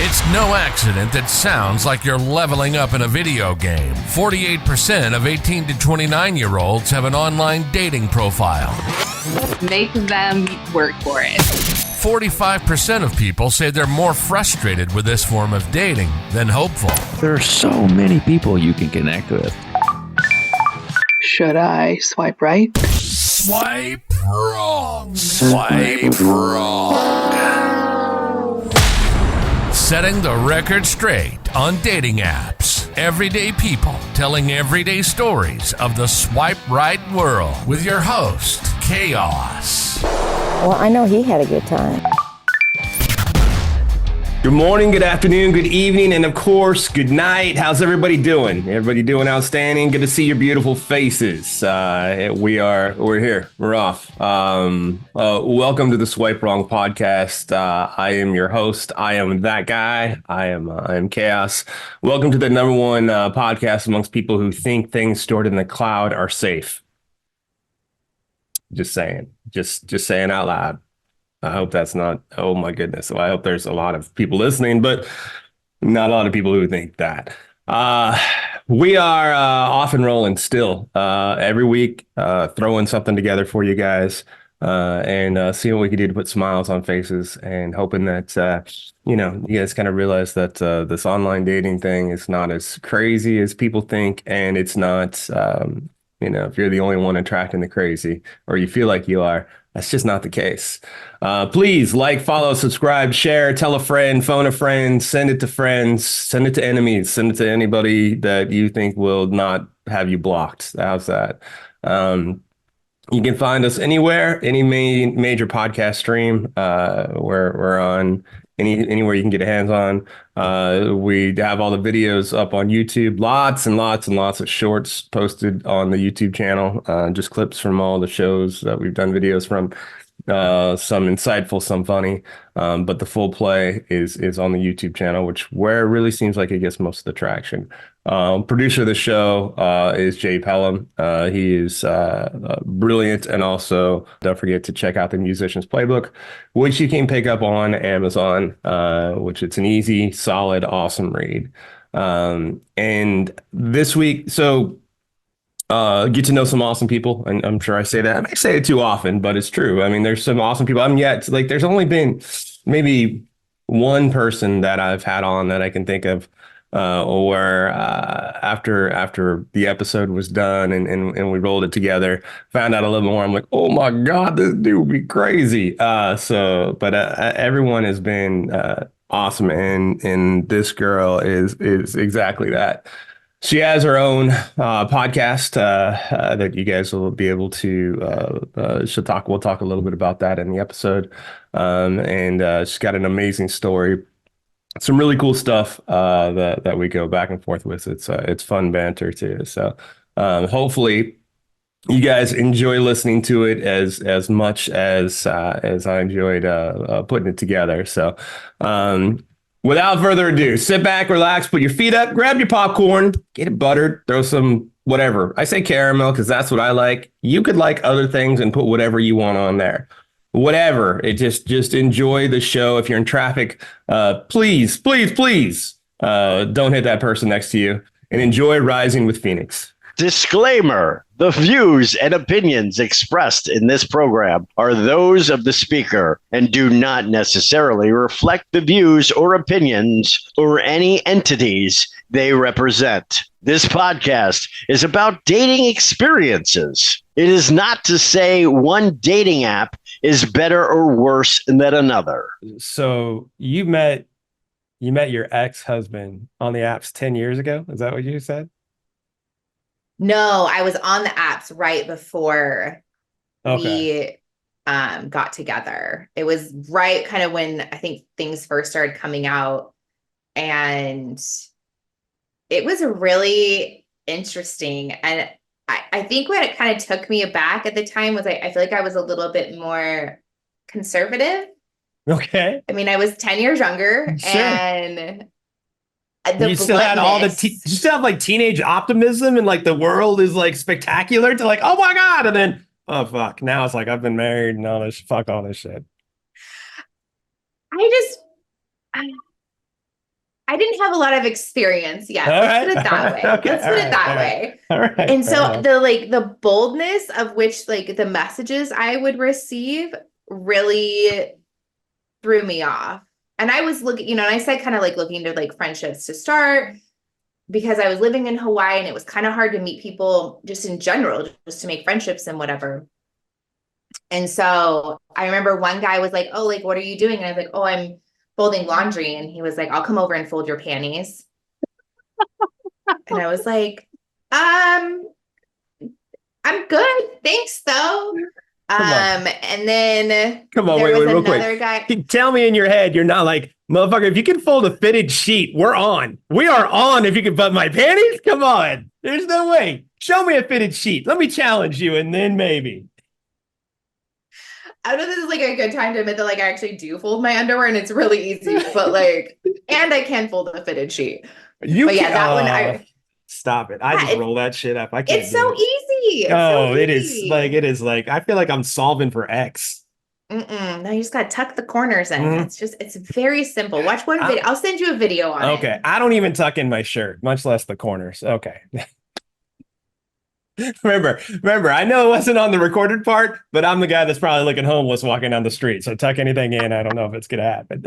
It's no accident that sounds like you're leveling up in a video game. 48% of 18 to 29-year-olds have an online dating profile. Make them work for it. 45% of people say they're more frustrated with this form of dating than hopeful. There are so many people you can connect with. Should I swipe right? Swipe wrong. Swipe wrong. Setting the record straight on dating apps. Everyday people telling everyday stories of the swipe right world with your host, Koss. Well, I know he had a good time. Good morning, good afternoon, good evening, and of course, good night. How's everybody doing? Everybody doing outstanding? Good to see your beautiful faces. We're here. We're off. Welcome to the Swipe Wrong podcast. I am your host. I am that guy. I am Koss. Welcome to the number one podcast amongst people who think things stored in the cloud are safe. Just saying. Just saying out loud. I hope that's not, oh my goodness. Well, I hope there's a lot of people listening, but not a lot of people who think that. We are off and rolling still every week, throwing something together for you guys and seeing what we can do to put smiles on faces and hoping that, you guys kind of realize that this online dating thing is not as crazy as people think. And it's not, if you're the only one attracting the crazy or you feel like you are, that's just not the case. Please like, follow, subscribe, share, tell a friend, phone a friend, send it to friends, send it to enemies, send it to anybody that you think will not have you blocked. How's that? You can find us anywhere, any major podcast stream. We're on anywhere you can get your hands on. We have all the videos up on YouTube, lots and lots and lots of shorts posted on the YouTube channel, just clips from all the shows that we've done videos from, some insightful, some funny, but the full play is on the YouTube channel, where it really seems like it gets most of the traction. Producer of the show is Jay Pelham. He is brilliant. And also don't forget to check out the Musician's Playbook, which you can pick up on Amazon, which it's an easy, solid, awesome read. And this week, get to know some awesome people. And I'm sure I say that. I may say it too often, but it's true. I mean, there's some awesome people. There's only been maybe one person that I've had on that I can think of where after the episode was done and we rolled it together, found out a little more. I'm like, oh my God, this dude would be crazy. But everyone has been awesome. And this girl is exactly that. She has her own podcast that you guys will be able to. We'll talk a little bit about that in the episode. And she's got an amazing story. Some really cool stuff that we go back and forth with. It's fun banter too. So hopefully you guys enjoy listening to it as much as I enjoyed putting it together. So. Without further ado, sit back, relax, put your feet up, grab your popcorn, get it buttered, throw some whatever. I say caramel because that's what I like. You could like other things and put whatever you want on there. Whatever. It just enjoy the show. If you're in traffic, please don't hit that person next to you and enjoy Rising with Phoenix. Disclaimer. The views and opinions expressed in this program are those of the speaker and do not necessarily reflect the views or opinions or any entities they represent. This podcast is about dating experiences. It is not to say one dating app is better or worse than another. So you met your ex-husband on the apps 10 years ago? Is that what you said? No, I was on the apps right before we got together. It was right kind of when I think things first started coming out. And it was really interesting. And I think what it kind of took me aback at the time was I feel like I was a little bit more conservative. Okay. I mean, I was 10 years younger. Sure. And you still had all you still have like teenage optimism and like the world is like spectacular to like, oh my God. And then, oh fuck. Now it's like, I've been married and all this, fuck all this shit. I didn't have a lot of experience yet. Let's put it that way. Okay. Let's put it that way. All right. And so the boldness of which like the messages I would receive really threw me off. And I was looking, and I said kind of like looking to like friendships to start because I was living in Hawaii and it was kind of hard to meet people just in general, just to make friendships and whatever. And so I remember one guy was like, oh, like, what are you doing? And I was like, oh, I'm folding laundry. And he was like, I'll come over and fold your panties. And I was like, I'm good. Thanks though. And then come on, there wait, was real another quick. guy. Tell me in your head, you're not like, motherfucker, if you can fold a fitted sheet, we're on. We are on if you can put my panties. Come on. There's no way. Show me a fitted sheet. Let me challenge you and then maybe. I don't know if this is like a good time to admit that like I actually do fold my underwear and it's really easy, but like, and I can fold a fitted sheet. But yeah, that one stop it. I just roll that shit up. I can't. It's so easy. It is like I feel like I'm solving for X. No, you just gotta tuck the corners in. It's very simple. Watch one video. I'll send you a video on it. Okay. I don't even tuck in my shirt, much less the corners. Okay. Remember, I know it wasn't on the recorded part, but I'm the guy that's probably looking homeless walking down the street. So tuck anything in, I don't know if it's gonna happen.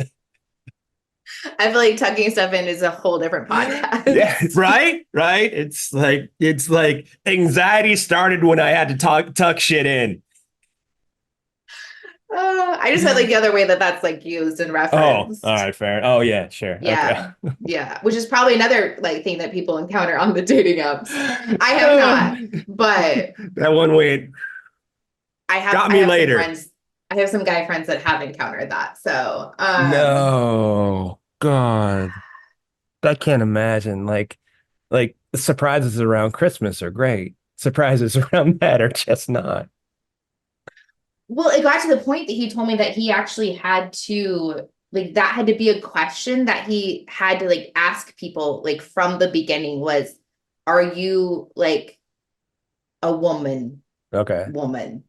I feel like tucking stuff in is a whole different podcast. Yeah, right. It's like anxiety started when I had to tuck shit in. I just had like the other way that's like used in reference. Oh, all right, fair. Oh yeah, sure. Yeah, okay. Yeah, which is probably another like thing that people encounter on the dating apps. I have not, but that one way got me later. I have some guy friends that have encountered that. So no, God, I can't imagine. Like surprises around Christmas are great. Surprises around that are just not. Well, it got to the point that he told me that he actually had to, like, that had to be a question that he had to, like, ask people, like, from the beginning was, are you, like, a woman? Okay. Woman.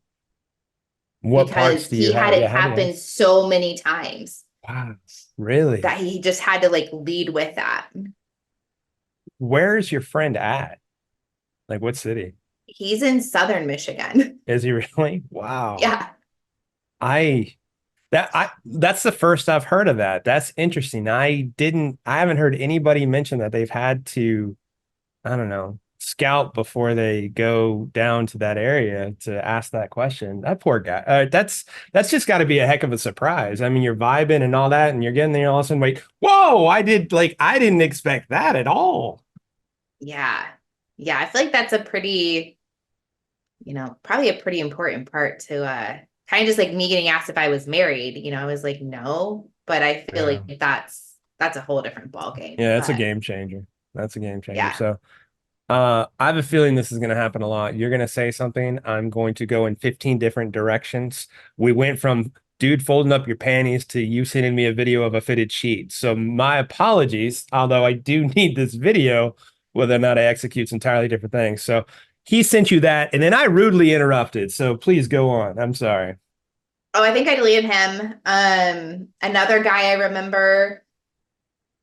What because parts do you he have? had it happen so many times. Wow. Really? That he just had to, like, lead with that. Where is your friend at? Like, what city? He's in Southern Michigan. Is he really? Wow. Yeah. That's the first I've heard of that. That's interesting. I haven't heard anybody mention that they've had to, I don't know, scout before they go down to that area to ask that question. That poor guy. That's just got to be a heck of a surprise. I mean, you're vibing and all that, and you're getting there, and all of a sudden, wait, whoa! I didn't expect that at all. Yeah. Yeah, I feel like that's a pretty, probably a pretty important part to kind of just like me getting asked if I was married. I was like, no, but I feel like that's a whole different ballgame. Yeah, that's a game changer. That's a game changer. Yeah. So I have a feeling this is going to happen a lot. You're going to say something. I'm going to go in 15 different directions. We went from dude folding up your panties to you sending me a video of a fitted sheet. So my apologies, although I do need this video. Whether or not I execute entirely different things. So he sent you that, and then I rudely interrupted. So please go on. I'm sorry. Oh, I think I deleted him. Another guy I remember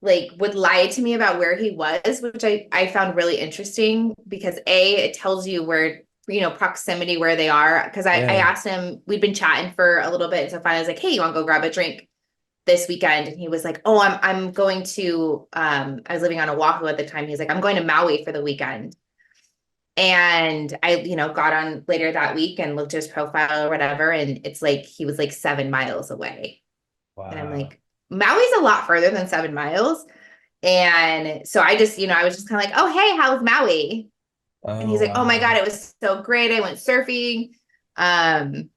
would lie to me about where he was, which I found really interesting because it tells you where, proximity where they are. Because I asked him, we'd been chatting for a little bit. So finally I was like, hey, you want to go grab a drink this weekend? And he was like, oh, I'm going to, I was living on Oahu at the time. He's like, I'm going to Maui for the weekend. And I, got on later that week and looked at his profile or whatever. And it's like, he was like 7 miles away. Wow. And I'm like, Maui's a lot further than 7 miles. And so I just, I was just kind of like, oh, hey, how's Maui? And he's like, oh my God, it was so great. I went surfing. And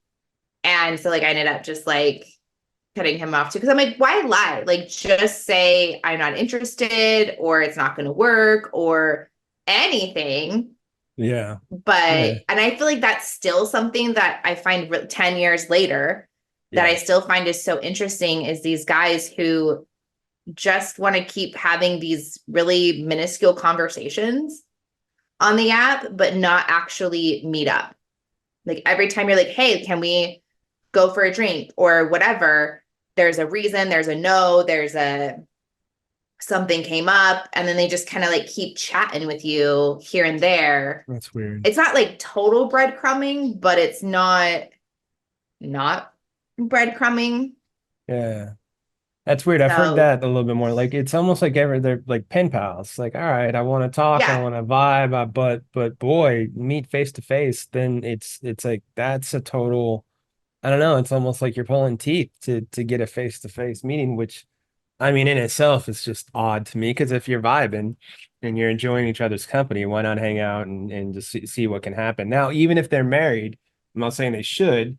so I ended up just cutting him off too, because I'm like, why lie? Just say I'm not interested, or it's not going to work, or anything. Yeah. But and I feel like that's still something that I find 10 years later that I still find is so interesting, is these guys who just want to keep having these really minuscule conversations on the app, but not actually meet up. Every time you're like, hey, can we go for a drink or whatever, there's a reason, there's a no, there's a something came up, and then they just kind of like keep chatting with you here and there. That's weird. It's not like total breadcrumbing, but it's not breadcrumbing. Yeah. That's weird. I've heard So that a little bit more. Like it's almost like they're like pen pals. Like, all right, I want to talk, I yeah, want to vibe, but boy, meet face to face, then it's like that's a total, I don't know, it's almost like you're pulling teeth to get a face to face meeting, which I mean in itself is just odd to me because if you're vibing and you're enjoying each other's company, why not hang out and just see what can happen? Now, even if they're married, I'm not saying they should,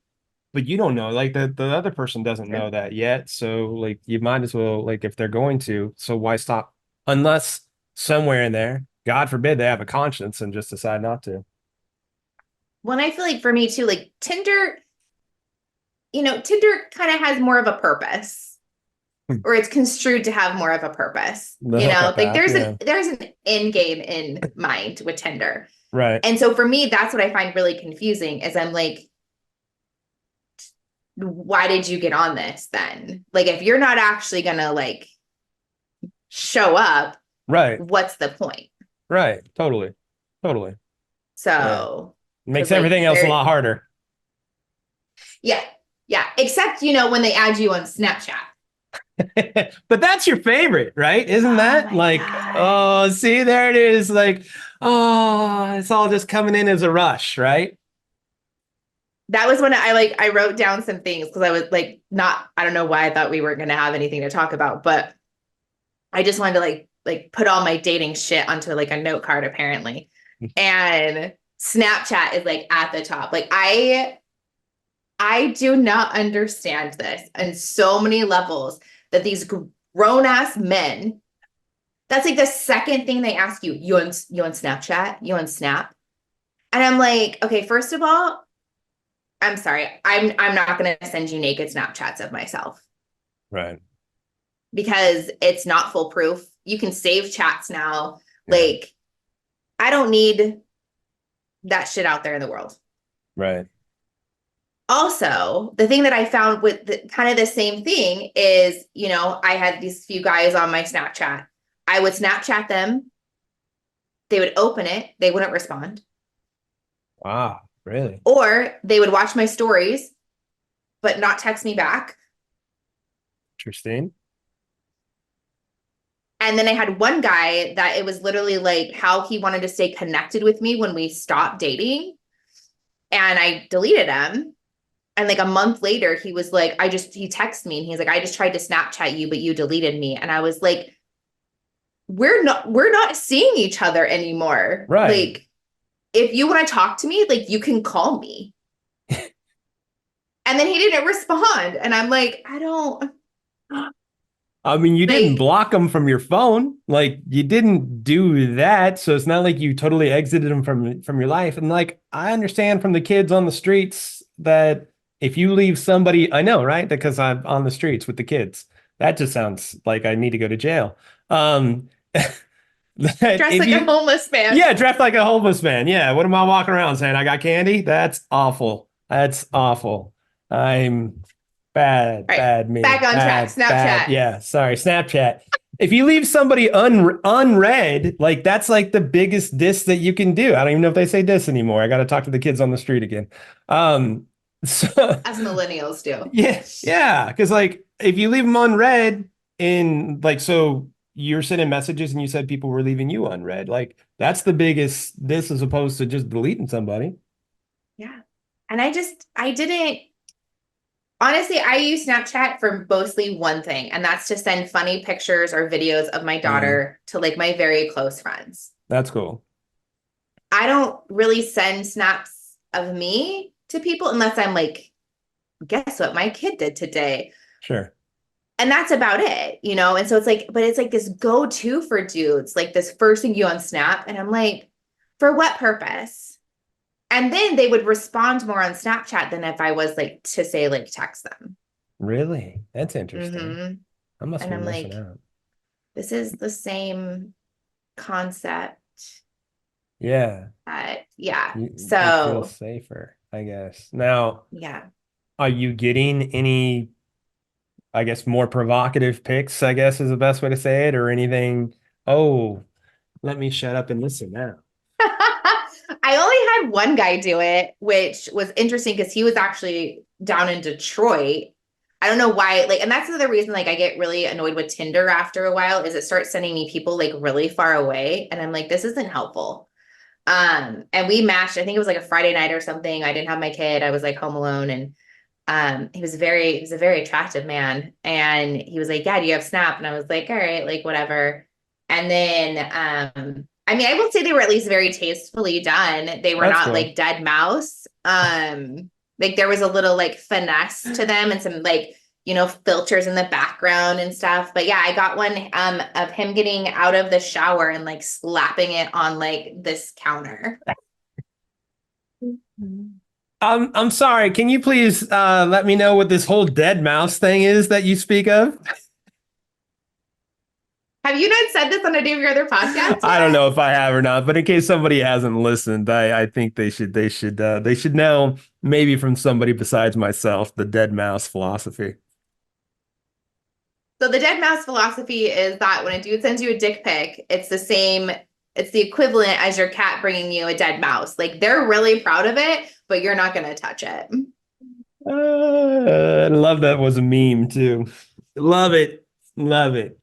but you don't know, like the other person doesn't know that yet. So like you might as well, like if they're going to, so why stop? Unless somewhere in there, God forbid, they have a conscience and just decide not to. when I feel like for me too, like Tinder, Tinder kind of has more of a purpose, or it's construed to have more of a purpose. The hookup Like app, there's yeah. an end game in mind with Tinder. Right. And so for me, that's what I find really confusing is I'm like, why did you get on this then? Like, if you're not actually gonna like show up, Right. what's the point? Right. Totally. So Makes like, everything else a lot harder. Yeah. Except, when they add you on Snapchat. But that's your favorite, right? Isn't that like, God. oh, see, there it is. Like, oh, it's all just coming in as a rush, right? That was when I wrote down some things because I was like, I don't know why I thought we weren't going to have anything to talk about, but I just wanted to like put all my dating shit onto like a note card apparently. And Snapchat is like at the top. Like I do not understand this on so many levels that these grown ass men, that's like the second thing they ask you, you on Snapchat, you on Snap. And I'm like, okay, first of all, I'm sorry. I'm not going to send you naked Snapchats of myself. Right. Because it's not foolproof. You can save chats now. Yeah. Like, I don't need that shit out there in the world. Right. Also, the thing that I found with kind of the same thing is, I had these few guys on my Snapchat. I would Snapchat them. They would open it. They wouldn't respond. Wow. Really? Or they would watch my stories, but not text me back. Interesting. And then I had one guy that it was literally like how he wanted to stay connected with me when we stopped dating. And I deleted him. And like a month later, he was like, he texted me and he's like, I just tried to Snapchat you, but you deleted me. And I was like, we're not seeing each other anymore. Right. Like, if you want to talk to me, like you can call me. And then he didn't respond. And I'm like, I mean, you didn't block him from your phone. Like you didn't do that. So it's not like you totally exited him from your life. And like, I understand from the kids on the streets that if you leave somebody, I know, right? Because I'm on the streets with the kids. That just sounds like I need to go to jail. Dressed like a homeless man. Yeah, dressed like a homeless man. Yeah. What am I walking around saying? I got candy? That's awful. I'm bad, right. bad me. Back on track. Snapchat. Bad. Yeah, sorry, Snapchat. If you leave somebody unread, like that's like the biggest diss that you can do. I don't even know if they say diss anymore. I got to talk to the kids on the street again. So as millennials do. Yeah, because like if you leave them unread in like so. You're sending messages and you said people were leaving you unread. Like that's the biggest this as opposed to just deleting somebody. Yeah. And I didn't, honestly, I use Snapchat for mostly one thing, and that's to send funny pictures or videos of my daughter to like my very close friends. That's cool. I don't really send snaps of me to people unless I'm like, guess what my kid did today? Sure. And that's about it, And so it's like, but it's like this go-to for dudes, like this first thing you on Snap. And I'm like, for what purpose? And then they would respond more on Snapchat than if I was like to say, like, text them. Really? That's interesting. Mm-hmm. I must be missing like, out. This is the same concept. Yeah. Yeah. You feel so safer, I guess. Now, yeah. are you getting any I guess, more provocative pics, I guess is the best way to say it, or anything? Oh, let me shut up and listen now. I only had one guy do it, which was interesting because he was actually down in Detroit. I don't know why, like, and that's the other reason, like, I get really annoyed with Tinder after a while, is it starts sending me people like really far away. And I'm like, this isn't helpful. And we matched, I think it was like a Friday night or something. I didn't have my kid. I was like home alone. And he was a very attractive man. And he was like, yeah, do you have Snap? And I was like, all right, like whatever. And then, I mean, I will say they were at least very tastefully done. They were That's not cool. like dead mouse. Like there was a little like finesse to them and some like, you know, filters in the background and stuff. But yeah, I got one of him getting out of the shower and like slapping it on like this counter. I'm sorry. Can you please let me know what this whole dead mouse thing is that you speak of? Have you not said this on any of your other podcasts? I don't know if I have or not, but in case somebody hasn't listened, I think they should know, maybe from somebody besides myself, the dead mouse philosophy. So the dead mouse philosophy is that when a dude sends you a dick pic, it's the equivalent as your cat bringing you a dead mouse. Like they're really proud of it, but you're not going to touch it. I love that was a meme too. Love it. Love it.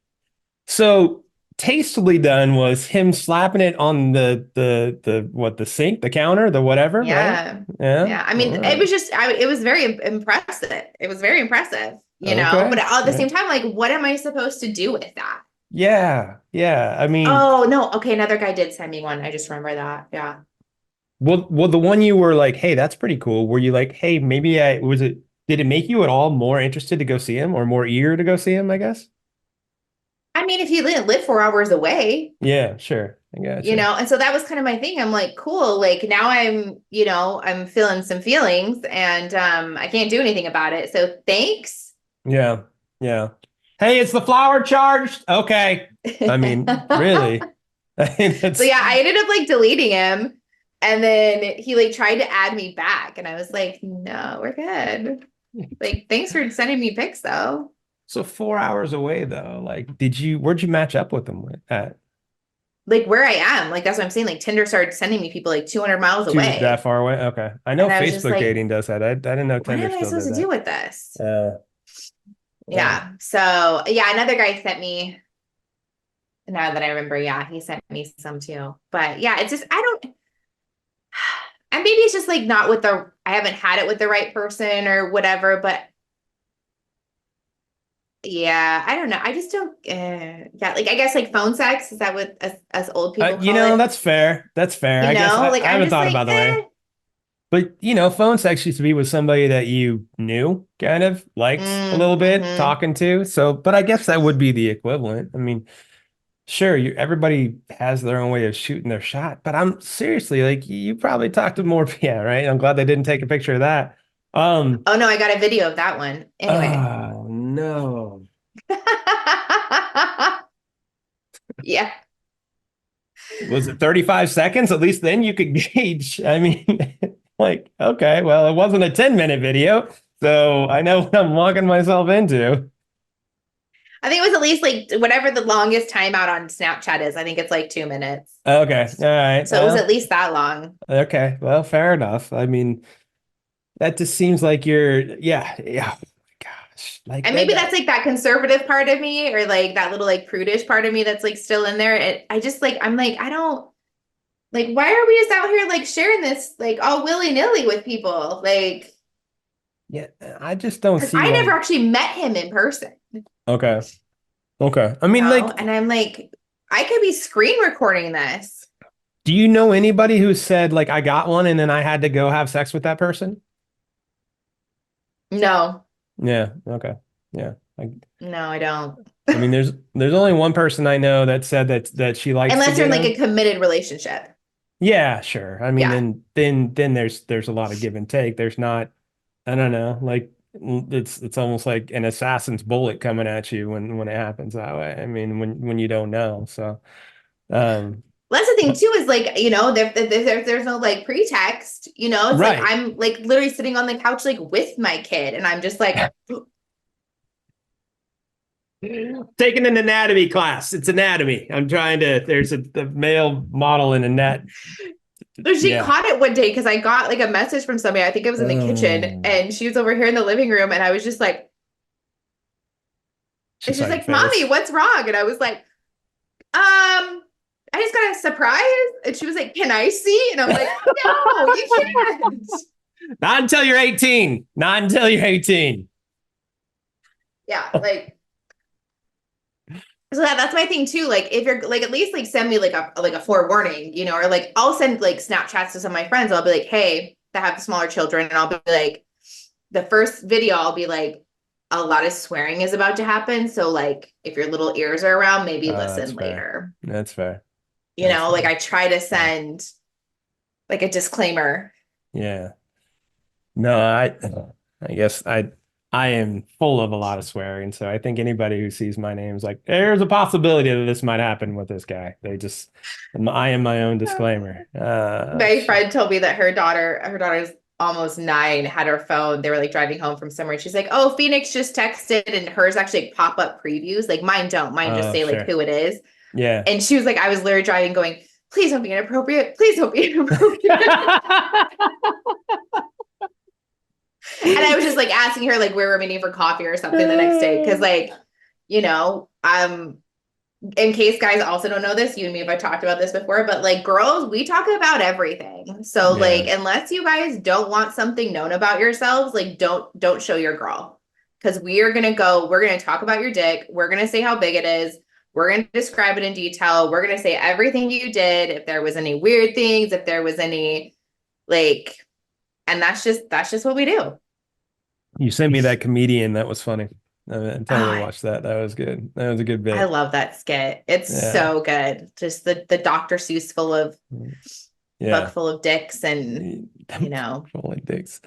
So tastefully done was him slapping it on the sink, the counter, the whatever. Yeah. Right? Yeah. I mean, Right. it was just, it was very impressive. It was very impressive, you know, Okay. but at the same time, like, what am I supposed to do with that? Yeah. Yeah. I mean, Oh, no. Okay. Another guy did send me one. I just remember that. Yeah. well, the one you were like, hey, that's pretty cool. Were you like, hey, maybe did it make you at all more interested to go see him or more eager to go see him, I guess? I mean, if he didn't live 4 hours away, Yeah, sure. I got you know, and so that was kind of my thing. I'm like, cool. Like now I'm feeling some feelings and I can't do anything about it. So thanks. Yeah. Yeah. Hey, it's the flower charged. Okay. I mean, really? So yeah, I ended up like deleting him. And then he like tried to add me back. And I was like, no, we're good. Like, thanks for sending me pics though. So 4 hours away though, like, where'd you match up with them at? Like where I am, like that's what I'm saying. Like Tinder started sending me people like 200 miles away. That far away? Okay. I know And I was just Facebook like, dating does that. I didn't know What Tinder am I still supposed did to do with this? that. Yeah. So yeah, another guy sent me. Now that I remember, yeah, he sent me some too. But yeah, it's just and maybe it's just like not with I haven't had it with the right person or whatever, but yeah, I don't know. I just don't, yeah, like I guess like phone sex, is that what us old people call You know, it? that's fair. That's fair. You I guess know, like I I'm haven't just thought like, about the way. But you know, phone sex used to be with somebody that you knew, kind of liked a little bit, talking to. So, but I guess that would be the equivalent. I mean, sure, everybody has their own way of shooting their shot, but I'm seriously like, you probably talked to more. Yeah, right. I'm glad they didn't take a picture of that. Oh no, I got a video of that one. Anyway. Oh no. Yeah. Was it 35 seconds? At least then you could gauge. I mean, like, okay, well, it wasn't a 10-minute video, so I know what I'm walking myself into. I think it was at least like whatever the longest timeout on Snapchat is. I think it's like 2 minutes. Okay, all right. So it was at least that long. Okay, well, fair enough. I mean, that just seems like yeah. Oh my gosh. Like, And maybe that's like that conservative part of me or like that little like prudish part of me that's like still in there. I just like, I'm like, I don't like, why are we just out here like sharing this like all willy-nilly with people? Like, yeah, I just don't see. I never actually met him in person. Okay. I mean, like, and I'm like, I could be screen recording this. do you know anybody who said like, I got one and then I had to go have sex with that person? No. Yeah. Okay. Yeah. No, I don't. I mean, there's only one person I know that said that she likes unless you're in like them. a committed relationship. Yeah, sure. I mean, Yeah. then there's a lot of give and take. There's not, I don't know, like it's almost like an assassin's bullet coming at you when it happens that way. I mean, when you don't know. So, That's the thing too, is like, you know, there's no like pretext, you know, it's Right. like, I'm like literally sitting on the couch, like with my kid and I'm just like, Taking an anatomy class. It's anatomy. I'm trying to. There's the male model in a net. So she caught it one day because I got like a message from somebody. I think it was in the kitchen, and she was over here in the living room, and I was just like, and she's like, "Mommy, what's wrong?" And I was like, I just got a surprise. And she was like, "Can I see?" And I'm like, "No, you can't." Not until you're 18. Not until you're 18. Yeah, like. So that's my thing too. Like, if you're like, at least like send me like a forewarning, you know, or like I'll send like Snapchats to some of my friends. I'll be like, hey, that have smaller children, and I'll be like, the first video, I'll be like, a lot of swearing is about to happen. So like, if your little ears are around, maybe listen later. That's fair. You know, like I try to send like a disclaimer. Yeah. No, I guess I am full of a lot of swearing, so I think anybody who sees my name is like, there's a possibility that this might happen with this guy. I am my own disclaimer. My friend told me that her daughter's almost 9, had her phone. They were like driving home from somewhere. She's like, "Oh, Phoenix just texted," and hers actually pop up previews. Like mine don't. Mine just say like who it is. Yeah. And she was like, I was literally driving, going, "Please don't be inappropriate. Please don't be inappropriate." And I was just like asking her like where we're meeting for coffee or something the next day. Cause like, you know, in case guys also don't know this, you and me have talked about this before, but like girls, we talk about everything. So like, unless you guys don't want something known about yourselves, like don't show your girl. Cause we're going to talk about your dick. We're going to say how big it is. We're going to describe it in detail. We're going to say everything you did. If there was any weird things, if there was any like, and that's just what we do. You sent me that comedian. That was funny. I totally watched that. That was good. That was a good bit. I love that skit. It's so good. Just the Dr. Seuss book full of dicks and, you know. Full of dicks.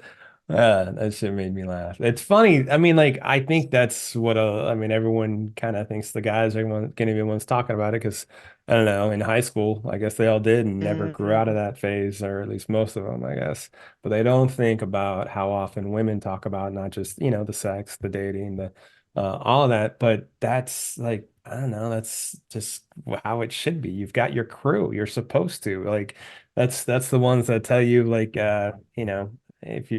That shit made me laugh. It's funny. I mean, like, I think that's what, everyone kind of thinks the guys are going to be the ones talking about it because, I don't know, in high school, I guess they all did and never grew out of that phase, or at least most of them, I guess. But they don't think about how often women talk about not just, you know, the sex, the dating, the all of that. But that's like, I don't know, that's just how it should be. You've got your crew. You're supposed to. Like, that's the ones that tell you, like, you know, if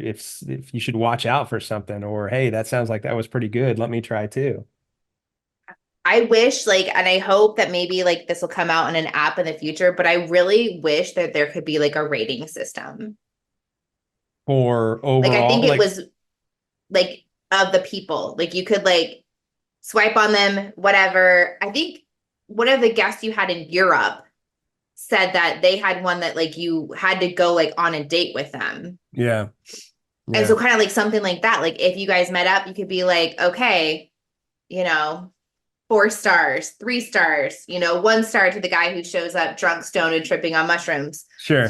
you should watch out for something, or hey, that sounds like that was pretty good, let me try too. I wish like, and I hope that maybe like this will come out in an app in the future, but I really wish that there could be like a rating system for overall, like I think it was like of the people, like you could like swipe on them, whatever. I think one of the guests you had in Europe said that they had one that like you had to go like on a date with them. Yeah. And so kind of like something like that. Like if you guys met up, you could be like, okay, you know, 4 stars, 3 stars, you know, 1 star to the guy who shows up drunk, stoned, and tripping on mushrooms. Sure.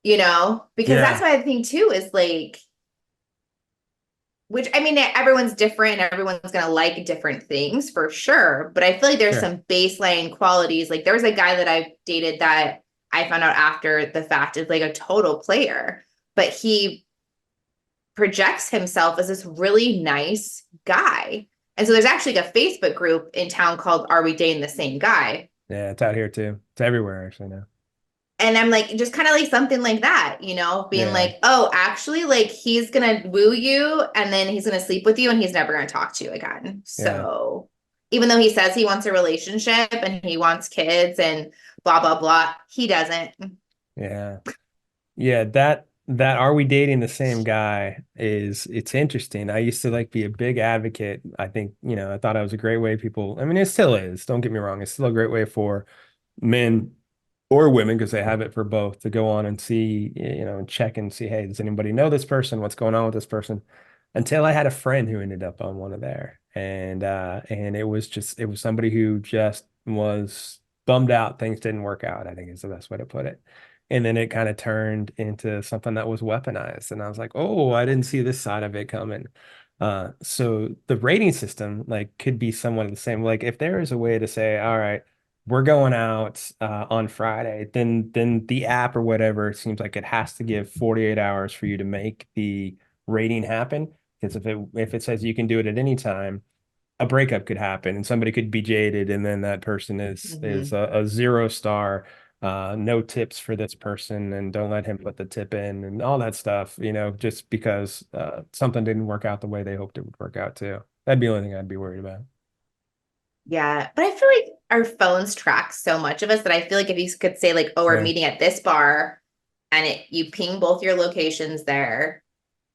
You know, because that's what I think too is like, which I mean, everyone's different and everyone's going to like different things for sure. But I feel like there's some baseline qualities. Like there was a guy that I dated that I found out after the fact is like a total player, but he projects himself as this really nice guy. And so there's actually a Facebook group in town called Are We Dating the Same Guy? Yeah, it's out here too. It's everywhere actually now. And I'm like, just kind of like something like that, you know, being like, oh, actually, like he's going to woo you and then he's going to sleep with you and he's never going to talk to you again. So even though he says he wants a relationship and he wants kids and blah, blah, blah, he doesn't. Yeah. Yeah. That Are We Dating the Same Guy it's interesting. I used to like be a big advocate. I think, you know, I thought it was a great way people, I mean, it still is, don't get me wrong. It's still a great way for men or women, because they have it for both, to go on and see, you know, and check and see, hey, does anybody know this person? What's going on with this person? Until I had a friend who ended up on one of there. And it was somebody who just was bummed out. Things didn't work out, I think is the best way to put it. And then it kind of turned into something that was weaponized. And I was like, oh, I didn't see this side of it coming. So the rating system like could be somewhat the same. Like if there is a way to say, all right, we're going out on Friday, then the app or whatever, it seems like it has to give 48 hours for you to make the rating happen. Because if it says you can do it at any time, a breakup could happen and somebody could be jaded, and then that person is a 0 star. No tips for this person, and don't let him put the tip in, and all that stuff, just because something didn't work out the way they hoped it would work out too. That'd be the only thing I'd be worried about. Yeah, but I feel like our phones track so much of us that I feel like if you could say like, oh, we're meeting at this bar, and you ping both your locations there,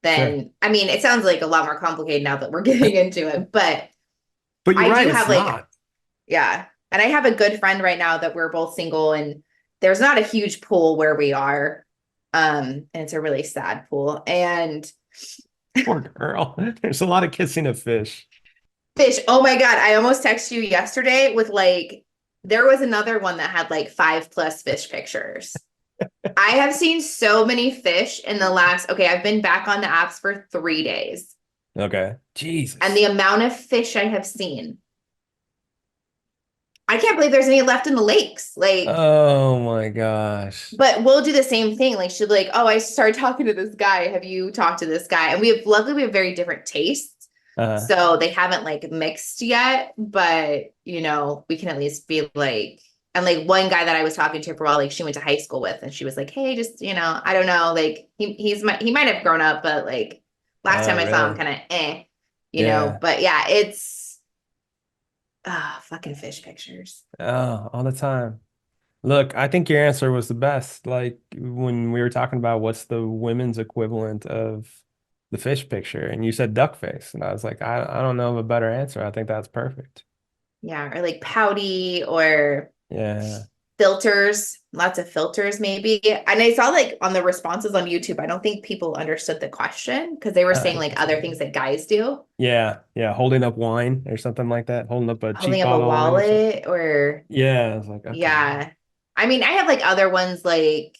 then I mean, it sounds like a lot more complicated now that we're getting into it, but you're I right, do it's have like, not. yeah, and I have a good friend right now that we're both single, and there's not a huge pool where we are, and it's a really sad pool, and Poor girl. There's a lot of kissing of fish. Oh my God. I almost texted you yesterday with like, there was another one that had like 5+ fish pictures. I have seen so many fish in the last, I've been back on the apps for 3 days. Okay. Jesus. And the amount of fish I have seen. I can't believe there's any left in the lakes. Like, oh my gosh. But we'll do the same thing. Like, she'll be like, oh, I started talking to this guy. Have you talked to this guy? And luckily we have very different tastes. So they haven't like mixed yet, but we can at least be like, and like one guy that I was talking to for a while, like she went to high school with, and she was like, hey, just, I don't know, like he might have grown up, but like last time I saw him kind of but yeah, it's fucking fish pictures. Oh, all the time. Look, I think your answer was the best. Like when we were talking about what's the women's equivalent of the fish picture, and you said duck face, and I was like, I don't know of a better answer. I think that's perfect. Yeah, or like pouty, or filters, lots of filters maybe. And I saw like on the responses on YouTube, I don't think people understood the question because they were saying like other things that guys do. Yeah, holding up wine or something like that, holding up a wallet or I was like, okay. Yeah. I mean, I have like other ones like,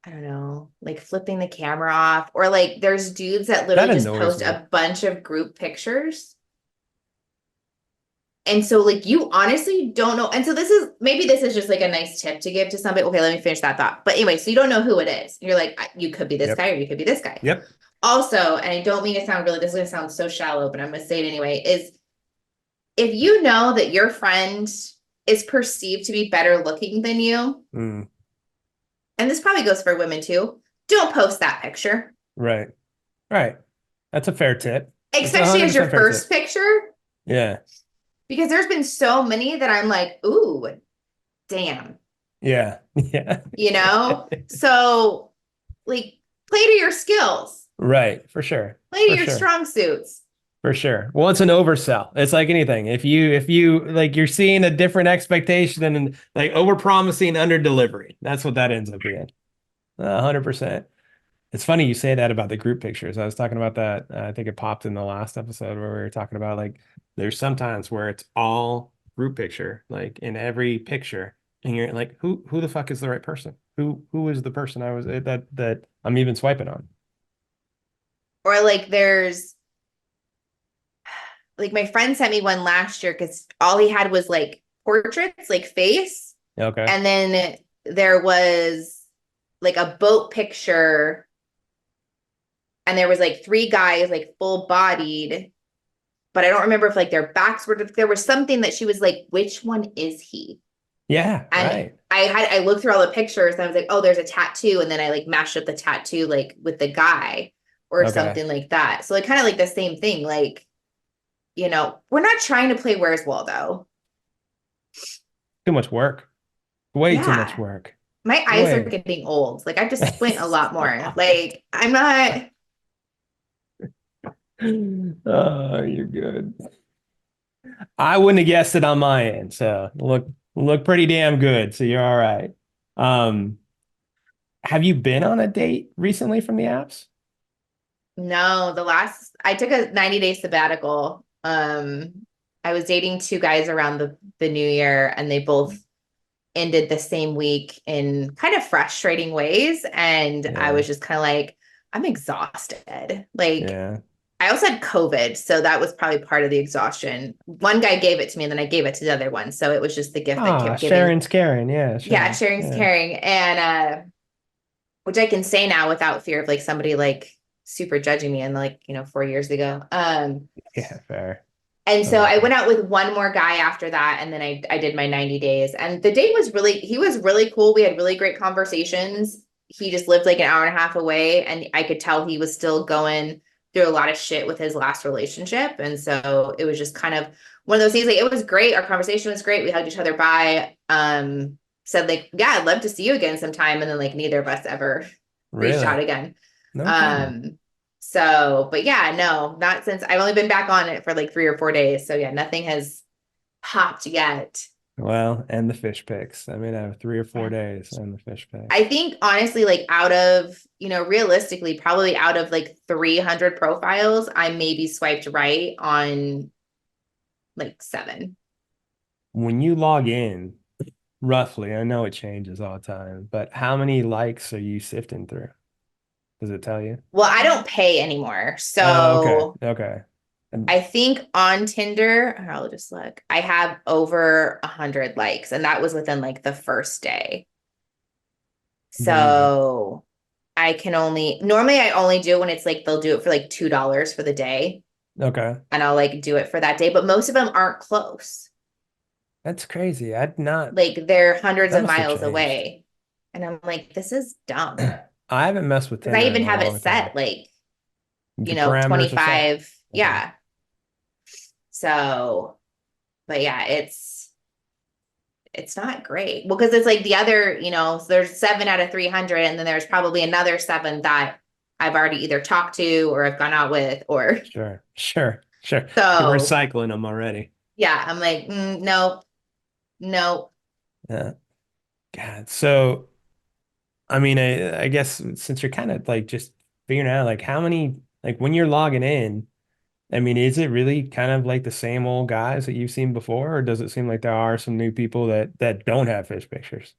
I don't know, like flipping the camera off, or like there's dudes that literally just post a bunch of group pictures. And so like you honestly don't know. And so this is just like a nice tip to give to somebody. Okay, let me finish that thought. But anyway, so you don't know who it is. You're like, you could be this guy or you could be this guy. Yep. Also, and I don't mean to sound this is going to sound so shallow, but I'm going to say it anyway, is if you know that your friend is perceived to be better looking than you, and this probably goes for women too, don't post that picture. Right. That's a fair tip. Especially as your first picture. Yeah. Because there's been so many that I'm like, ooh, damn. Yeah. So like play to your skills. Right. For sure. Play to your strong suits. For sure. Well, it's an oversell. It's like anything. If you like, you're seeing a different expectation and like over promising, under delivering. That's what that ends up being. 100%. It's funny you say that about the group pictures. I was talking about that. I think it popped in the last episode where we were talking about like, there's sometimes where it's all group picture, like in every picture, and you're like, who the fuck is the right person? Who is the person I was that I'm even swiping on? Or like there's. Like my friend sent me one last year because all he had was like portraits, like face. Okay. And then there was like a boat picture. And there was like 3 guys, like full bodied. But I don't remember if like their backs were, there was something that she was like, which one is he? Yeah. And right. I looked through all the pictures and I was like, oh, there's a tattoo. And then I like mashed up the tattoo like with the guy or something like that. So like kind of like the same thing. Like, we're not trying to play Where's Waldo. Too much work. Way too much work. My eyes are getting old. Like I just squint a lot more. Like I'm not. Oh, you're good. I wouldn't have guessed it on my end. So look pretty damn good. So you're all right. Have you been on a date recently from the apps? No, I took a 90-day sabbatical. I was dating 2 guys around the new year, and they both ended the same week in kind of frustrating ways. And I was just kind of like, I'm exhausted. Like, I also had COVID, so that was probably part of the exhaustion. One guy gave it to me, and then I gave it to the other one. So it was just the gift that kept giving. Sharing's caring. Yeah. Sharing's caring. And, which I can say now without fear of like somebody like super judging me and like 4 years ago. Yeah, fair. And so I went out with one more guy after that. And then I did my 90 days. And the date was he was really cool. We had really great conversations. He just lived like an hour and a half away. And I could tell he was still going through a lot of shit with his last relationship. And so it was just kind of one of those things. Like, it was great. Our conversation was great. We hugged each other bye. Said like, yeah, I'd love to see you again sometime. And then like neither of us ever reached out again. No. So, but yeah, no, not since. I've only been back on it for like 3 or 4 days. So yeah, nothing has popped yet. Well, and the fish pics. I mean, I have 3 or 4 days and the fish pics. I think honestly, like out of, realistically, probably out of like 300 profiles, I maybe swiped right on like 7. When you log in, roughly, I know it changes all the time, but how many likes are you sifting through? Does it tell you? Well, I don't pay anymore. So okay. I think on Tinder, I'll just look, I have over 100 likes, and that was within like the first day. So I can normally I only do when it's like, they'll do it for like $2 for the day. Okay. And I'll like do it for that day, but most of them aren't close. That's crazy. I'd not like, they're hundreds of miles away. And I'm like, this is dumb. I haven't messed with Tinder. I even have it set like, 25. Yeah. So, but yeah, it's not great. Well, because it's like the other, there's 7 out of 300, and then there's probably another 7 that I've already either talked to or I've gone out with, or Sure. So you're recycling them already. Yeah, I'm like, no. Yeah. God. So, I mean, I guess since you're kind of like just figuring out like how many, like when you're logging in, I mean, is it really kind of like the same old guys that you've seen before, or does it seem like there are some new people that don't have fish pictures?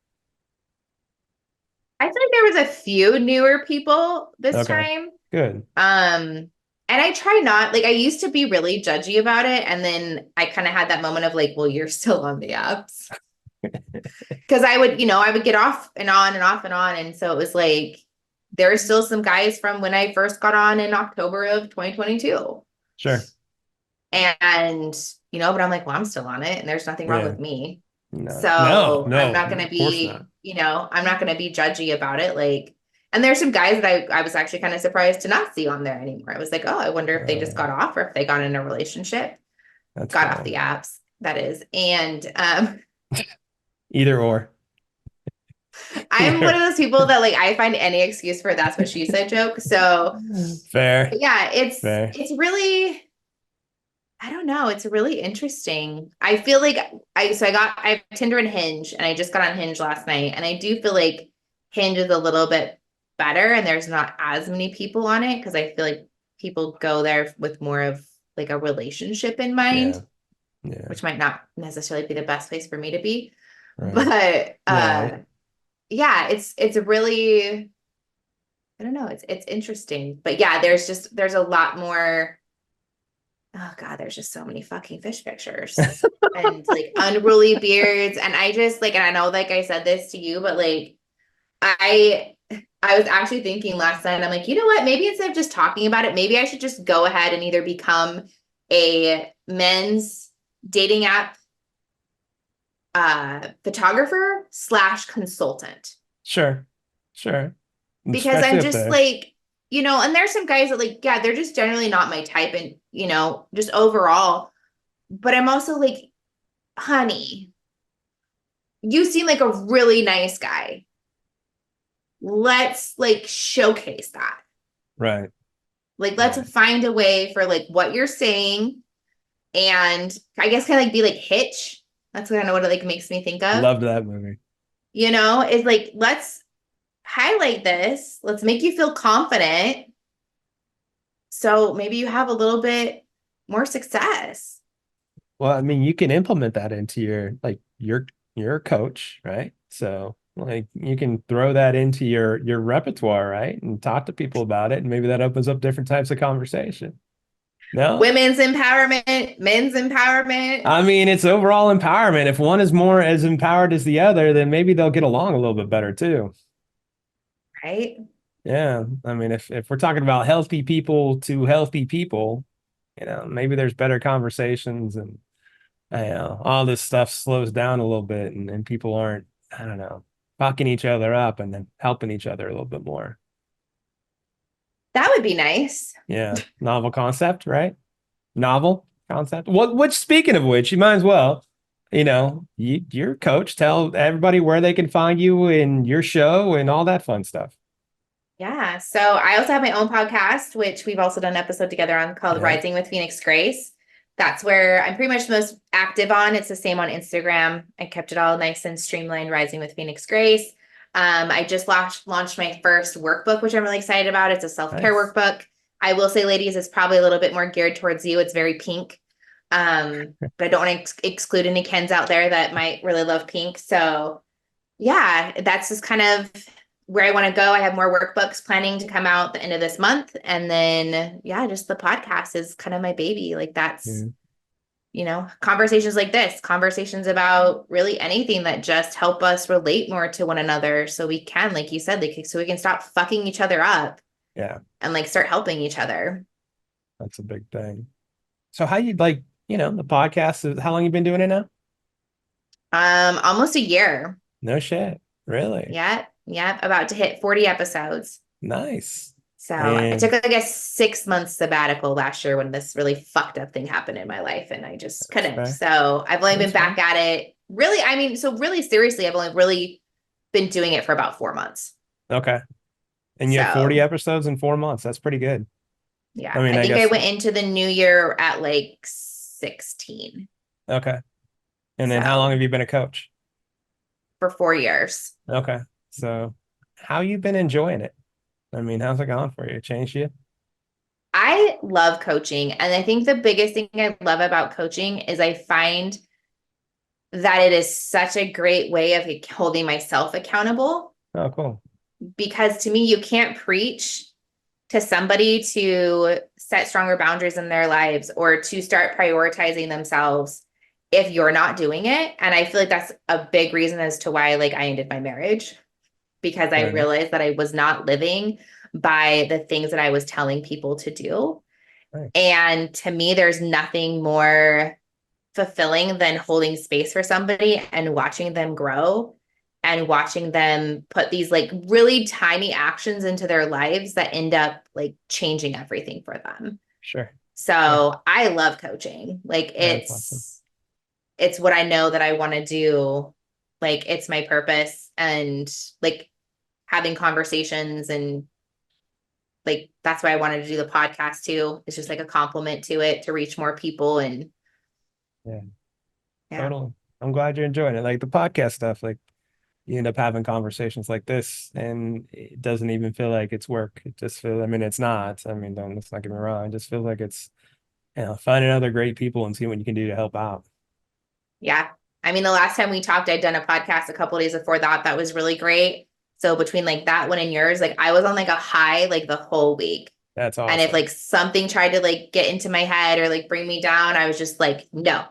I feel like there was a few newer people this time. Good. And I try not, like, I used to be really judgy about it, and then I kind of had that moment of like, well, you're still on the apps. Because I would get off and on and off and on. And so it was like, there are still some guys from when I first got on in October of 2022. Sure. And, but I'm like, well, I'm still on it and there's nothing wrong with me. No. So No, I'm not going to be, I'm not going to be judgy about it. Like, and there's some guys that I was actually kind of surprised to not see on there anymore. I was like, oh, I wonder if they just got off or if they got in a relationship, off the apps, that is. And, either or. I'm one of those people that like, I find any excuse for that's what she said joke. So fair. Yeah, it's really, I don't know. It's really interesting. I feel like I have Tinder and Hinge, and I just got on Hinge last night, and I do feel like Hinge is a little bit better and there's not as many people on it, because I feel like people go there with more of like a relationship in mind, which might not necessarily be the best place for me to be. Right. But yeah, it's really, I don't know, it's interesting. But yeah, there's a lot more. Oh God, there's just so many fucking fish pictures and like unruly beards. And I just like, and I know, like I said this to you, but like, I was actually thinking last night, I'm like, you know what, maybe instead of just talking about it, maybe I should just go ahead and either become a men's dating app photographer / consultant. Sure. Because especially I'm just like, and there's some guys that like, yeah, they're just generally not my type, and just overall. But I'm also like, honey, you seem like a really nice guy. Let's like showcase that. Right. Like, let's find a way for like what you're saying. And I guess kind of like be like Hitch. That's kind of what it like makes me think of. Loved that movie. It's like, let's highlight this. Let's make you feel confident. So maybe you have a little bit more success. Well, I mean, you can implement that into you're a coach, right? So like you can throw that into your repertoire, right? And talk to people about it. And maybe that opens up different types of conversation. No? Women's empowerment, men's empowerment. I mean, it's overall empowerment. If one is more as empowered as the other, then maybe they'll get along a little bit better too. Right? Yeah. I mean, if we're talking about healthy people to healthy people, maybe there's better conversations, and all this stuff slows down a little bit, and people aren't, I don't know, fucking each other up and then helping each other a little bit more. That would be nice. Yeah. Novel concept, right? Novel concept. Which, speaking of which, you might as well, you're a coach. Tell everybody where they can find you in your show and all that fun stuff. Yeah. So I also have my own podcast, which we've also done an episode together on, called Rising with Phoenix Grace. That's where I'm pretty much the most active on. It's the same on Instagram. I kept it all nice and streamlined, Rising with Phoenix Grace. I just launched my first workbook, which I'm really excited about. It's a self-care workbook. I will say, ladies, it's probably a little bit more geared towards you. It's very pink. But I don't want to exclude any Kens out there that might really love pink. So yeah, that's just kind of where I want to go. I have more workbooks planning to come out the end of this month. And then, just the podcast is kind of my baby. Like that's, conversations like this, conversations about really anything that just help us relate more to one another. So we can, like you said, so we can stop fucking each other up. Yeah. And start helping each other. That's a big thing. So how you the podcast, how long you been doing it now? Almost a year. No shit. Really? Yeah. About to hit 40 episodes. Nice. So I took, I guess, 6 months sabbatical last year when this really fucked up thing happened in my life, and I just couldn't. Fair. So I've only been back at it. Really, really seriously, I've only really been doing it for about 4 months. Okay. And you have 40 episodes in 4 months. That's pretty good. Yeah. I think I went into the new year at 16. Okay. And then how long have you been a coach? For 4 years. Okay. So how you been enjoying it? How's it going for you? Changed you? I love coaching. And I think the biggest thing I love about coaching is I find that it is such a great way of holding myself accountable. Oh, cool. Because to me, you can't preach to somebody to set stronger boundaries in their lives or to start prioritizing themselves if you're not doing it. And I feel like that's a big reason as to why I ended my marriage, because I realized that I was not living by the things that I was telling people to do. Right. And to me, there's nothing more fulfilling than holding space for somebody and watching them grow and watching them put these really tiny actions into their lives that end up changing everything for them. Sure. So I love coaching. It's what I know that I want to do. It's my purpose, and having conversations, and that's why I wanted to do the podcast too. It's just a compliment to it, to reach more people. And yeah. Totally. I'm glad you're enjoying it. The podcast stuff, you end up having conversations like this, and it doesn't even feel like it's work. It just feels, it's not. Let's not get me wrong. It just feels like it's, finding other great people and seeing what you can do to help out. Yeah. The last time we talked, I'd done a podcast a couple of days before that. That was really great. So between that one and yours, I was on a high, the whole week. That's awesome. And if something tried to get into my head or bring me down, I was just no,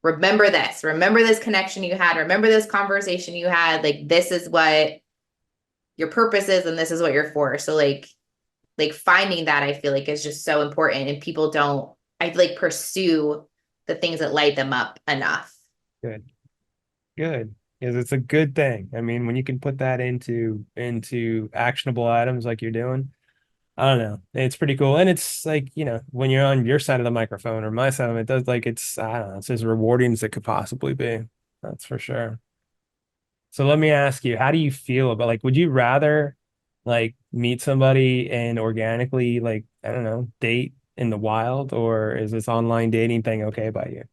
remember this connection you had, remember this conversation you had, this is what your purpose is, and this is what you're for. So finding that, I feel is just so important, and people don't, pursue the things that light them up enough. Good. Because it's a good thing. When you can put that into actionable items like you're doing, I don't know, it's pretty cool. And it's when you're on your side of the microphone or my side of it, does it's, I don't know, it's as rewarding as it could possibly be. That's for sure. So let me ask you, how do you feel about would you rather meet somebody and organically I don't know, date in the wild, or is this online dating thing okay by you?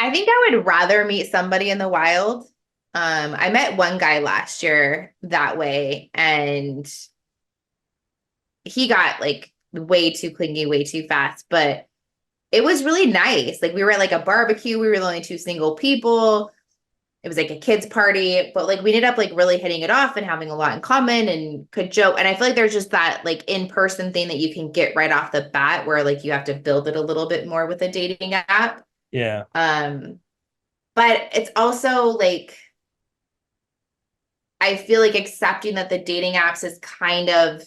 I think I would rather meet somebody in the wild. I met one guy last year that way, and he got way too clingy, way too fast, but it was really nice. We were at a barbecue. We were the only two single people. It was a kid's party, but we ended up really hitting it off and having a lot in common and could joke. And I feel there's just that in-person thing that you can get right off the bat where you have to build it a little bit more with a dating app. Yeah. But it's also I feel accepting that the dating apps is kind of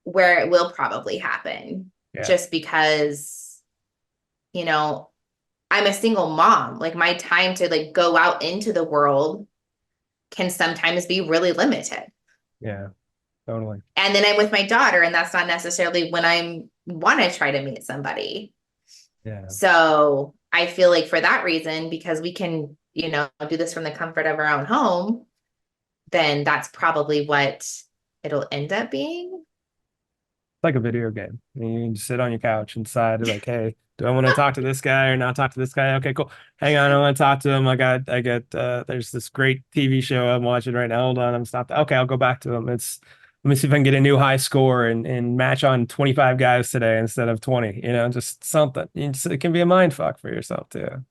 where it will probably happen just because, you know, I'm a single mom. Like my time to like go out into the world can sometimes be really limited. Yeah, totally. And then I'm with my daughter, and that's not necessarily when I want to try to meet somebody. Yeah. So I feel like for that reason, because we can, you know, do this from the comfort of our own home, then that's probably what it'll end up being. Like a video game. You can just sit on your couch and decide like, hey, do I want to talk to this guy or not talk to this guy? Okay, cool. Hang on, I want to talk to him. I got there's this great TV show I'm watching right now. Hold on, I'm stopped. Okay, I'll go back to him. Let me see if I can get a new high score and match on 25 guys today instead of 20, just something. It can be a mind fuck for yourself too.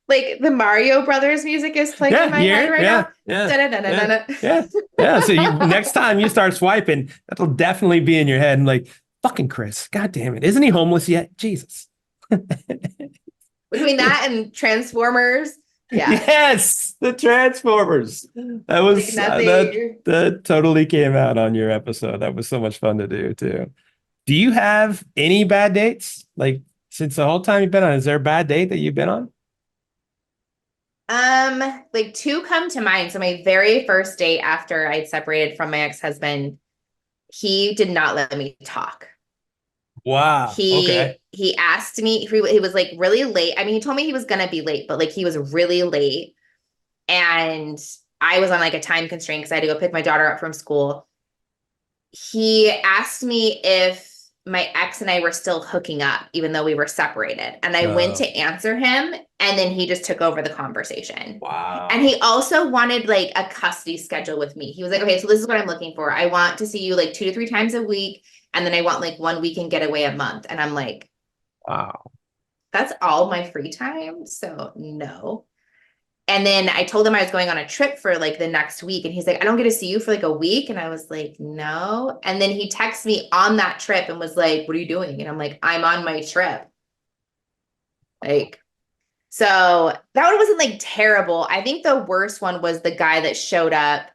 Like the Mario Brothers music is playing in my head right now. Yeah. So next time you start swiping, that'll definitely be in your head and like, fucking Chris, God damn it. Isn't he homeless yet? Jesus. Between that and Transformers. Yeah. Yes, the Transformers. That was that totally came out on your episode. That was so much fun to do too. Do you have any bad dates? Like since the whole time you've been on, is there a bad date that you've been on? Like two come to mind. So my very first date after I'd separated from my ex-husband, he did not let me talk. Wow. He asked me, he was like really late. I mean, he told me he was gonna be late, but like he was really late. And I was on like a time constraint because I had to go pick my daughter up from school. He asked me if my ex and I were still hooking up, even though we were separated. And I went to answer him, and then he just took over the conversation. Wow. And he also wanted like a custody schedule with me. He was like, okay, so this is what I'm looking for. I want to see you like 2 to 3 times a week. And then I want like 1 weekend getaway a month. And I'm like, wow, that's all my free time. So no. And then I told him I was going on a trip for like the next week. And he's like, I don't get to see you for like a week. And I was like, no. And then he texted me on that trip and was like, what are you doing? And I'm like, I'm on my trip. Like, so that one wasn't like terrible. I think the worst one was the guy that showed up.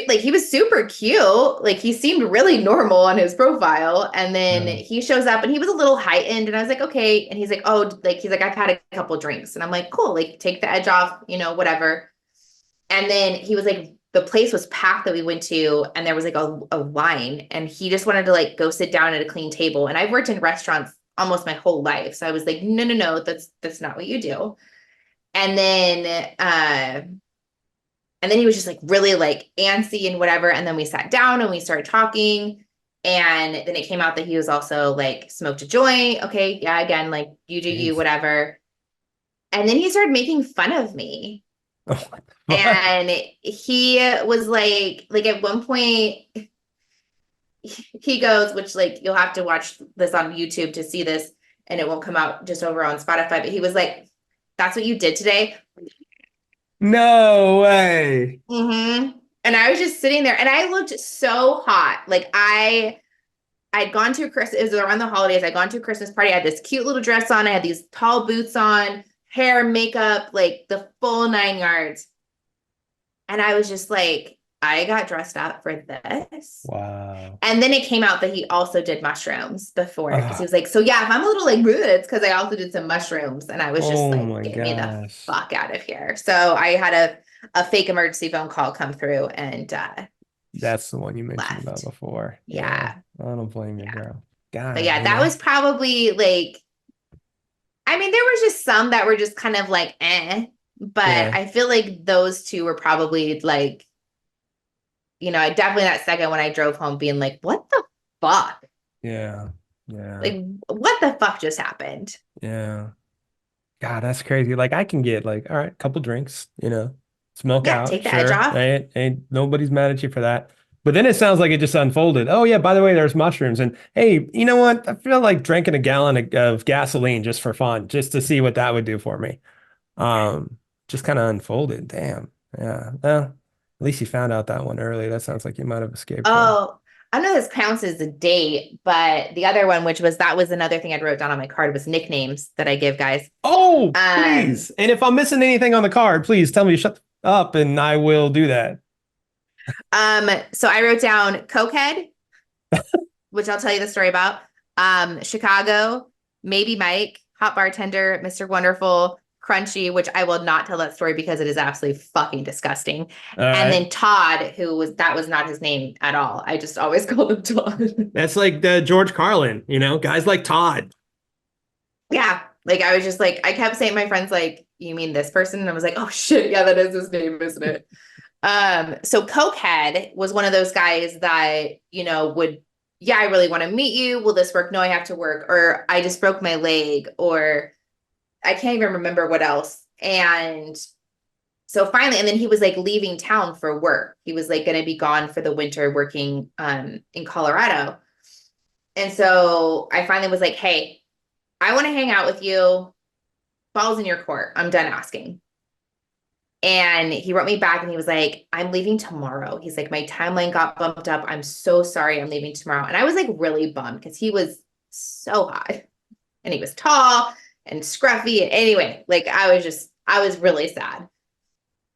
Like he was super cute. Like he seemed really normal on his profile. And then he shows up and he was a little heightened. And I was like, okay. And he's like, oh, like, he's like, I've had a couple drinks. And I'm like, cool, like take the edge off, whatever. And then he was like, the place was packed that we went to, and there was like a line, and he just wanted to like go sit down at a clean table. And I've worked in restaurants almost my whole life. So I was like, no, that's not what you do. And then he was just like really like antsy and whatever. And then we sat down and we started talking. And then it came out that he was also like smoked a joint. Okay. Yeah. Again, like you do you, whatever. And then he started making fun of me. And he was like at one point he goes, which like, you'll have to watch this on YouTube to see this, and it won't come out just over on Spotify. But he was like, that's what you did today? No way. Mm-hmm. And I was just sitting there, and I looked so hot. Like I'd gone to it was around the holidays. I'd gone to a Christmas party. I had this cute little dress on. I had these tall boots on, hair, makeup, like the full 9 yards. And I was just like, I got dressed up for this. Wow. And then it came out that he also did mushrooms before, because he was like, so yeah, if I'm a little like rude, it's because I also did some mushrooms. And I was just like, get me the fuck out of here. So I had a fake emergency phone call come through, and that's the one you mentioned about before. Yeah. I don't blame you, girl. God. But yeah, that was probably like, I mean, there was just some that were just kind of like, but I feel like those two were probably like, I definitely that second when I drove home being like, what the fuck? Yeah. Yeah. Like, what the fuck just happened? Yeah. God, that's crazy. Like I can get like, all right, couple drinks, smoke out. Take the edge off. Ain't nobody's mad at you for that. But then it sounds like it just unfolded. Oh yeah, by the way, there's mushrooms. And hey, you know what? I feel like drinking a gallon of gasoline just for fun, just to see what that would do for me. Just kind of unfolded. Damn. Yeah. Well, at least you found out that one early. That sounds like you might have escaped. Oh, I know this counts as a date, but the other one, that was another thing I wrote down on my card, was nicknames that I give guys. Oh, please. And if I'm missing anything on the card, please tell me to shut up and I will do that. So I wrote down Cokehead, which I'll tell you the story about. Chicago, maybe Mike, hot bartender, Mr. Wonderful, Crunchy, which I will not tell that story because it is absolutely fucking disgusting. And then Todd, that was not his name at all. I just always called him Todd. That's like the George Carlin, guys like Todd. Yeah. Like I was just like, I kept saying to my friends, like, you mean this person? And I was like, oh shit, yeah, that is his name, isn't it? So Cokehead was one of those guys that, would, yeah, I really want to meet you. Will this work? No, I have to work. Or I just broke my leg, or I can't even remember what else. And so finally, and then he was like leaving town for work. He was like going to be gone for the winter working in Colorado. And so I finally was like, hey, I want to hang out with you. Ball's in your court. I'm done asking. And he wrote me back and he was like, I'm leaving tomorrow. He's like, my timeline got bumped up. I'm so sorry. I'm leaving tomorrow. And I was like really bummed because he was so hot and he was tall and scruffy. And anyway, like I was really sad.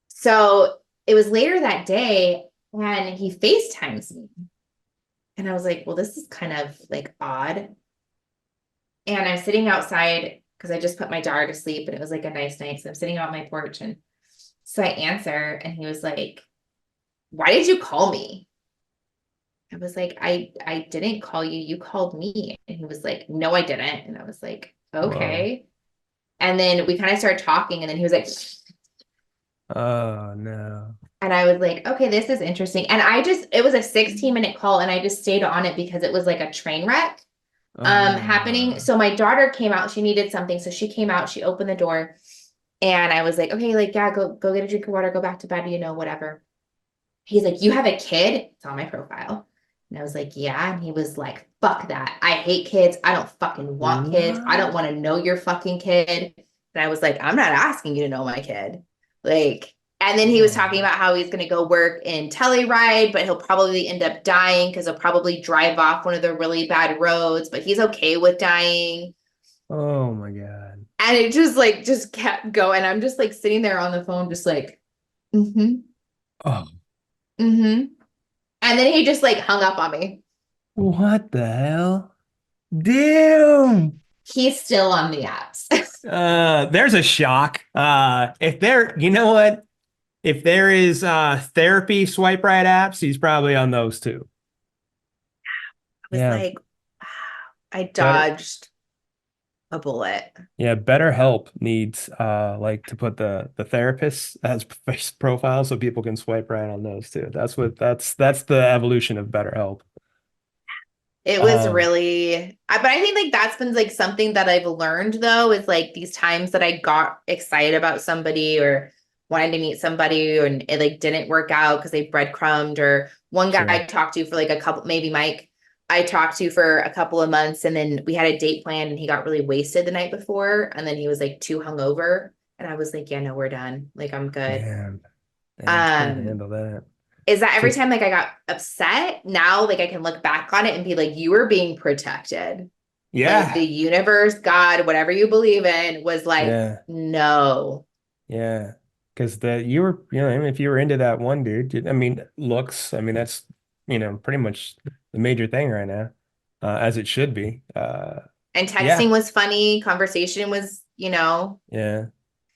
So it was later that day and he FaceTimes me. And I was like, well, this is kind of like odd. And I'm sitting outside because I just put my daughter to sleep and it was like a nice night. So I'm sitting out on my porch and so I answer and he was like, why did you call me? I was like, I didn't call you. You called me. And he was like, no, I didn't. And I was like, okay. Whoa. And then we kind of started talking and then he was like, oh no. And I was like, okay, this is interesting. And it was a 16-minute call and I just stayed on it because it was like a train wreck happening. So my daughter came out, she needed something. So she came out, she opened the door. And I was like, okay, like, yeah, go get a drink of water, go back to bed, whatever. He's like, you have a kid? It's on my profile. And I was like, yeah. And he was like, fuck that. I hate kids. I don't fucking want kids. I don't want to know your fucking kid. And I was like, I'm not asking you to know my kid. Like, and then he was talking about how he's going to go work in Telluride, but he'll probably end up dying because he'll probably drive off one of the really bad roads, but he's okay with dying. Oh my God. And it just kept going. I'm just like sitting there on the phone, just like, mm-hmm. Oh. Mm-hmm. And then he just like hung up on me. What the hell? Damn. He's still on the apps. There's a shock. If there is therapy swipe right apps, he's probably on those too. I was like, wow, I dodged a bullet. Yeah, BetterHelp needs to put the therapists as profiles so people can swipe right on those too. That's the evolution of BetterHelp. It was really, but I think like that's been like something that I've learned though, is like these times that I got excited about somebody or wanted to meet somebody and it like didn't work out because they breadcrumbed, or one guy I talked to for like a couple, maybe Mike, I talked to for a couple of months and then we had a date planned and he got really wasted the night before and then he was like too hungover and I was like, yeah, no, we're done. Like, I'm good. Damn, handle that. Is that every time like I got upset, now like I can look back on it and be like, you were being protected. Yeah. Like, the universe, God, whatever you believe in was like, no. Yeah. Because if you were into that one dude, looks, that's, pretty much the major thing right now, as it should be. And texting was funny. Conversation was, Yeah.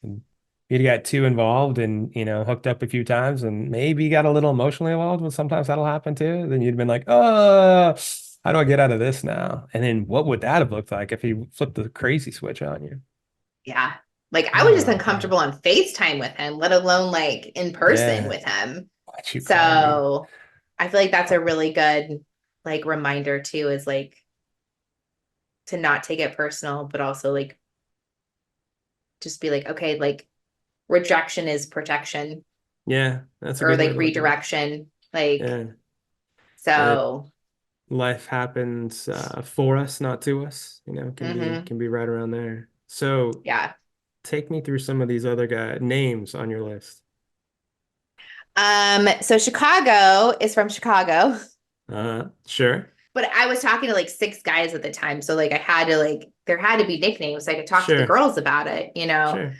And you got too involved and, hooked up a few times and maybe got a little emotionally involved, but sometimes that'll happen too. Then you'd been like, oh, how do I get out of this now? And then what would that have looked like if he flipped the crazy switch on you? Yeah. Like I was just uncomfortable on FaceTime with him, let alone like in person with him. So I feel like that's a really good like reminder too, is like to not take it personal, but also like just be like, okay, like rejection is protection. Yeah. That's or like redirection. Like, so life happens for us, not to us, can be right around there. So yeah. Take me through some of these other names on your list. So Chicago is from Chicago. Sure. But I was talking to like 6 guys at the time. So like I had to like, there had to be nicknames so I could talk to the girls about it, Sure.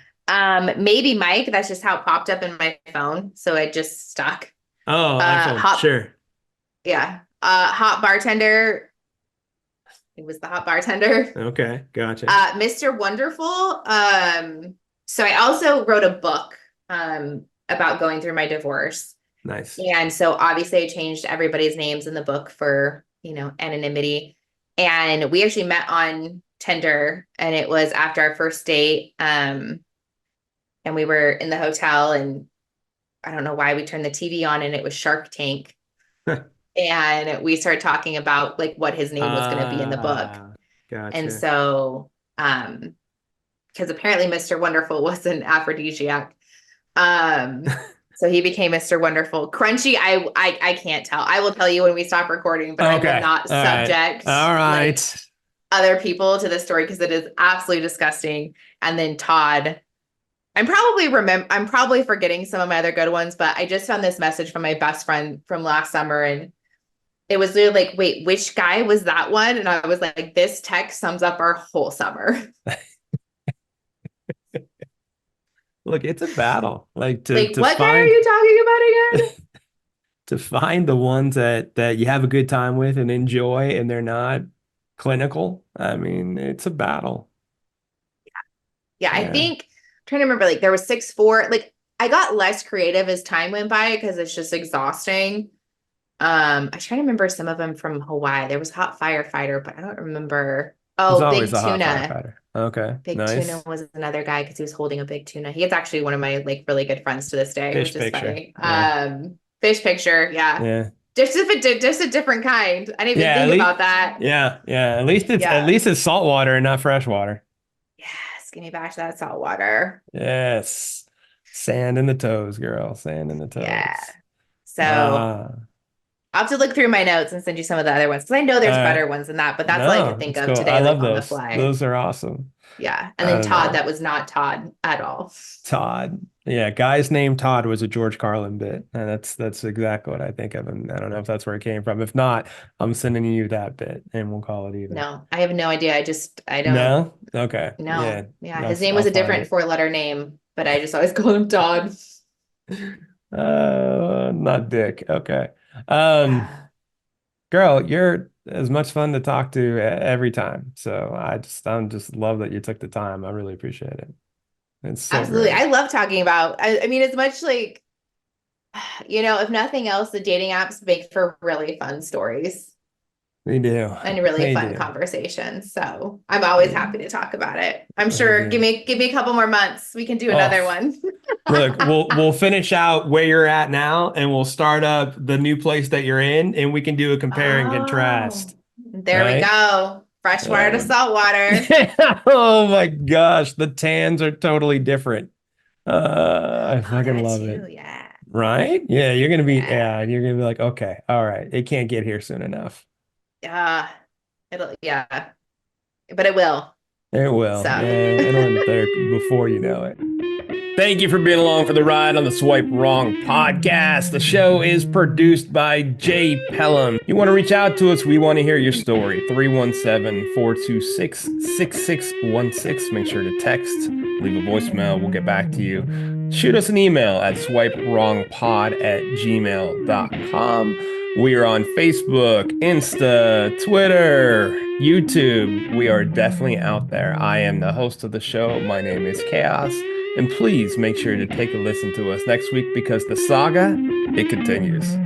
Maybe Mike, that's just how it popped up in my phone. So it just stuck. Oh, iPhone. Sure. Yeah. Hot bartender. It was the hot bartender. Okay, gotcha. Mr. Wonderful. So I also wrote a book about going through my divorce. Nice. And so obviously I changed everybody's names in the book for, anonymity. And we actually met on Tinder, and it was after our first date. And we were in the hotel, and I don't know why we turned the TV on, and it was Shark Tank. And we started talking about like what his name was going to be in the book. Gotcha. And so, because apparently Mr. Wonderful was an aphrodisiac. So he became Mr. Wonderful. Crunchy, I can't tell. I will tell you when we stop recording, but I will not subject All right. like, other people to this story because it is absolutely disgusting. And then Todd, I'm probably forgetting some of my other good ones, but I just found this message from my best friend from last summer, and it was literally like, wait, which guy was that one? And I was like, this text sums up our whole summer. Look, it's a battle. Like what guy are you talking about again? To find the ones that you have a good time with and enjoy, and they're not clinical. I mean, it's a battle. Yeah. I think I'm trying to remember, like there was 6'4". Like I got less creative as time went by because it's just exhausting. I try to remember some of them from Hawaii. There was Hot Firefighter, but I don't remember. Oh, Big Tuna. Okay. Big nice. Tuna was another guy because he was holding a big tuna. He is actually one of my like really good friends to this day, Fish which is picture. funny. Yeah. Fish picture, yeah. Yeah. Just a different kind. I didn't even think about that. Yeah. At least it's saltwater and not freshwater. Yes, give me back to that salt water. Yes. Sand in the toes, girl. Sand in the toes. Yeah. So I'll have to look through my notes and send you some of the other ones because I know there's better ones than that, but that's all I could think of today. I love like, those. On the fly. Those are awesome. Yeah. And then Todd, that was not Todd at all. Todd. Yeah, guy's name Todd was a George Carlin bit. And that's exactly what I think of him. I don't know if that's where it came from. If not, I'm sending you that bit and we'll call it even. No, I have no idea. I don't. No? Okay. No. Yeah. His name was a different 4-letter name, but I just always call him Todd. Not Dick. Okay. Girl, you're as much fun to talk to every time. So I'm just love that you took the time. I really appreciate it. It's so absolutely great. I love talking about I mean as much like if nothing else, the dating apps make for really fun stories. They do. And really fun conversations. So I'm always happy to talk about it. I'm sure give me a couple more months. We can do another one. Look, we'll finish out where you're at now and we'll start up the new place that you're in and we can do a compare and contrast. There we go. Freshwater to saltwater. Oh my gosh. The tans are totally different. I fucking love it. Yeah. Right? Yeah. You're going to be like, okay, all right. It can't get here soon enough. But it will. It will. So. It'll end there before you know it. Thank you for being along for the ride on the Swipe Wrong podcast. The show is produced by Jay Pelham. You want to reach out to us? We want to hear your story. 317-426-6616. Make sure to text, leave a voicemail. We'll get back to you. Shoot us an email at swipewrongpod@gmail.com. We are on Facebook, Insta, Twitter, YouTube. We are definitely out there. I am the host of the show. My name is Chaos. And please make sure to take a listen to us next week because the saga, it continues.